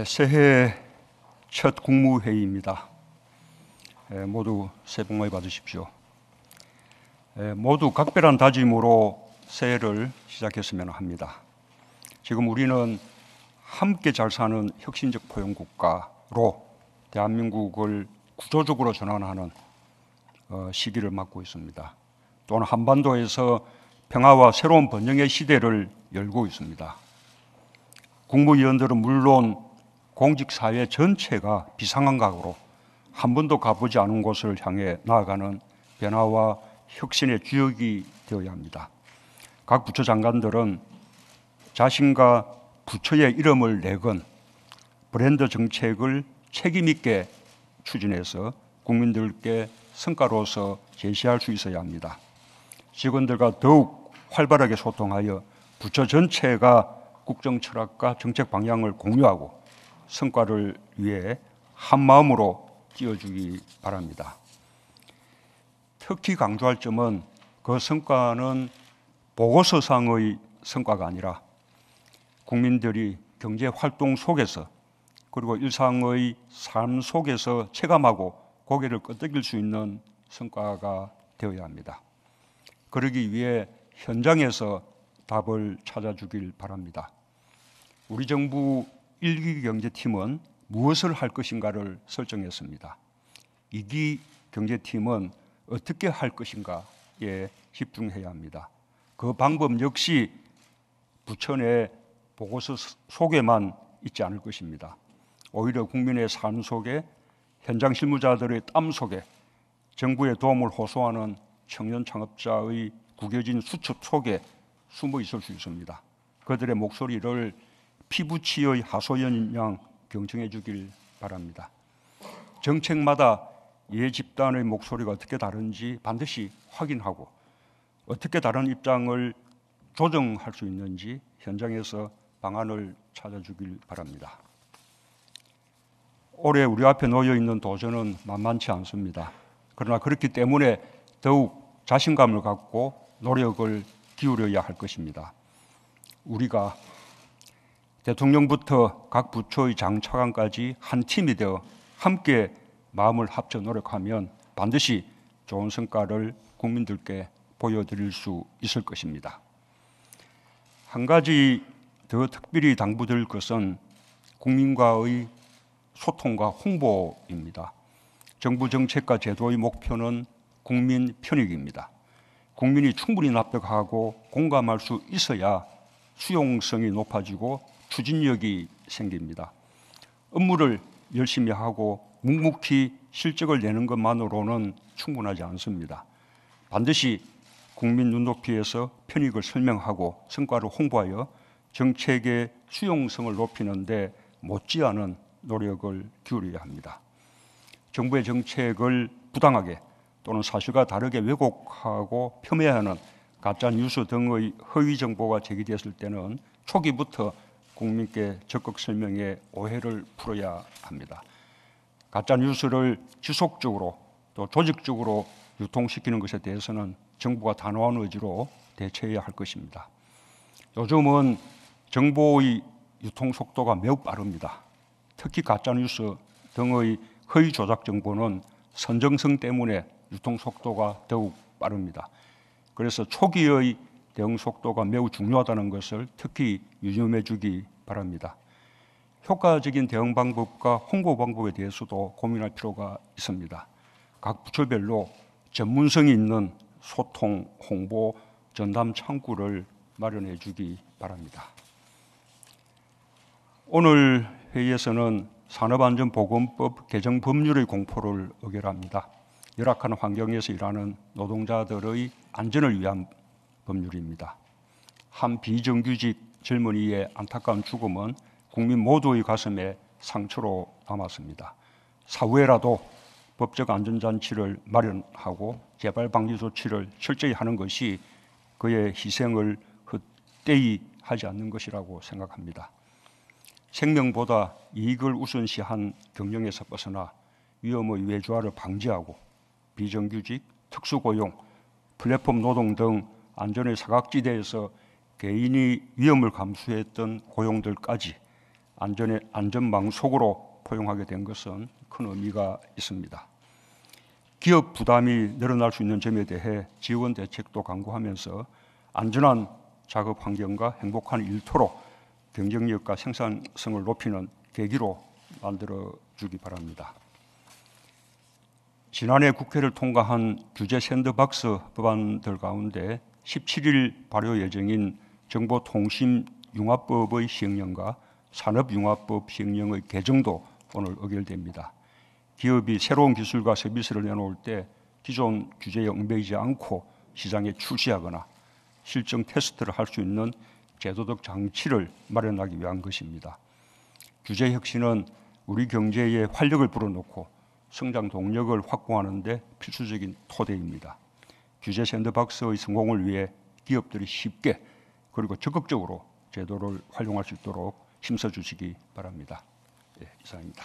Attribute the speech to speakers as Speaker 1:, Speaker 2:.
Speaker 1: 새해 첫 국무회의입니다. 모두 새해 복 많이 받으십시오. 모두 각별한 다짐으로 새해를 시작했으면 합니다. 지금 우리는 함께 잘 사는 혁신적 포용국가로 대한민국을 구조적으로 전환하는 시기를 맞고 있습니다. 또한 한반도에서 평화와 새로운 번영의 시대를 열고 있습니다. 국무위원들은 물론 공직사회 전체가 비상한각으로 한 번도 가보지 않은 곳을 향해 나아가는 변화와 혁신의 주역이 되어야 합니다. 각 부처 장관들은 자신과 부처의 이름을 내건 브랜드 정책을 책임 있게 추진해서 국민들께 성과로서 제시할 수 있어야 합니다. 직원들과 더욱 활발하게 소통하여 부처 전체가 국정 철학과 정책 방향을 공유하고 성과를 위해 한마음으로 뛰어주기 바랍니다. 특히 강조할 점은 그 성과는 보고서상의 성과가 아니라 국민들이 경제활동 속에서 그리고 일상의 삶 속에서 체감하고 고개를 끄덕일 수 있는 성과가 되어야 합니다. 그러기 위해 현장에서 답을 찾아주길 바랍니다. 우리 정부 1기 경제팀은 무엇을 할 것인가를 설정했습니다. 2기 경제팀은 어떻게 할 것인가에 집중해야 합니다. 그 방법 역시 부처 내 보고서 속에만 있지 않을 것입니다. 오히려 국민의 삶 속에, 현장 실무자들의 땀 속에, 정부의 도움을 호소하는 청년 창업자의 구겨진 수첩 속에 숨어 있을 수 있습니다. 그들의 목소리를 피부치의 하소연 양 경청해 주길 바랍니다. 정책마다 예 집단의 목소리가 어떻게 다른지 반드시 확인하고 어떻게 다른 입장을 조정할 수 있는지 현장에서 방안을 찾아주길 바랍니다. 올해 우리 앞에 놓여 있는 도전은 만만치 않습니다. 그러나 그렇기 때문에 더욱 자신감을 갖고 노력을 기울여야 할 것입니다. 우리가 대통령부터 각 부처의 장차관까지 한 팀이 되어 함께 마음을 합쳐 노력하면 반드시 좋은 성과를 국민들께 보여드릴 수 있을 것입니다. 한 가지 더 특별히 당부드릴 것은 국민과의 소통과 홍보입니다. 정부 정책과 제도의 목표는 국민 편익입니다. 국민이 충분히 납득하고 공감할 수 있어야 수용성이 높아지고 추진력이 생깁니다. 업무를 열심히 하고 묵묵히 실적을 내는 것만으로는 충분하지 않습니다. 반드시 국민 눈높이에서 편익을 설명하고 성과를 홍보하여 정책의 수용성을 높이는 데 못지않은 노력을 기울여야 합니다. 정부의 정책을 부당하게 또는 사실과 다르게 왜곡하고 폄훼하는 가짜뉴스 등의 허위 정보가 제기됐을 때는 초기부터 국민께 적극 설명해 오해를 풀어야 합니다. 가짜뉴스를 지속적으로 또 조직적으로 유통시키는 것에 대해서는 정부가 단호한 의지로 대처해야 할 것입니다. 요즘은 정보의 유통 속도가 매우 빠릅니다. 특히 가짜뉴스 등의 허위 조작 정보는 선정성 때문에 유통 속도가 더욱 빠릅니다. 그래서 초기의 대응 속도가 매우 중요하다는 것을 특히 유념해 주기 바랍니다. 효과적인 대응 방법과 홍보 방법에 대해서도 고민할 필요가 있습니다. 각 부처별로 전문성이 있는 소통, 홍보, 전담 창구를 마련해 주기 바랍니다. 오늘 회의에서는 산업안전보건법 개정 법률의 공포를 의결합니다. 열악한 환경에서 일하는 노동자들의 안전을 위한 법률입니다. 한 비정규직 젊은이의 안타까운 죽음은 국민 모두의 가슴에 상처로 남았습니다. 사후에라도 법적 안전장치를 마련하고 재발 방지 조치를 철저히 하는 것이 그의 희생을 헛되이 하지 않는 것이라고 생각합니다. 생명보다 이익을 우선시한 경영에서 벗어나 위험의 외주화를 방지하고 비정규직, 특수고용, 플랫폼 노동 등 안전의 사각지대에서 개인이 위험을 감수했던 고용들까지 안전망 속으로 포용하게 된 것은 큰 의미가 있습니다. 기업 부담이 늘어날 수 있는 점에 대해 지원 대책도 강구하면서 안전한 작업 환경과 행복한 일터로 경쟁력과 생산성을 높이는 계기로 만들어 주기 바랍니다. 지난해 국회를 통과한 규제 샌드박스 법안들 가운데 17일 발효 예정인 정보통신융합법의 시행령과 산업융합법 시행령의 개정도 오늘 의결됩니다. 기업이 새로운 기술과 서비스를 내놓을 때 기존 규제에 얽매이지 않고 시장에 출시하거나 실증 테스트를 할 수 있는 제도적 장치를 마련하기 위한 것입니다. 규제 혁신은 우리 경제에 활력을 불어넣고 성장 동력을 확보하는 데 필수적인 토대입니다. 규제 샌드박스의 성공을 위해 기업들이 쉽게 그리고 적극적으로 제도를 활용할 수 있도록 힘써 주시기 바랍니다. 이상입니다.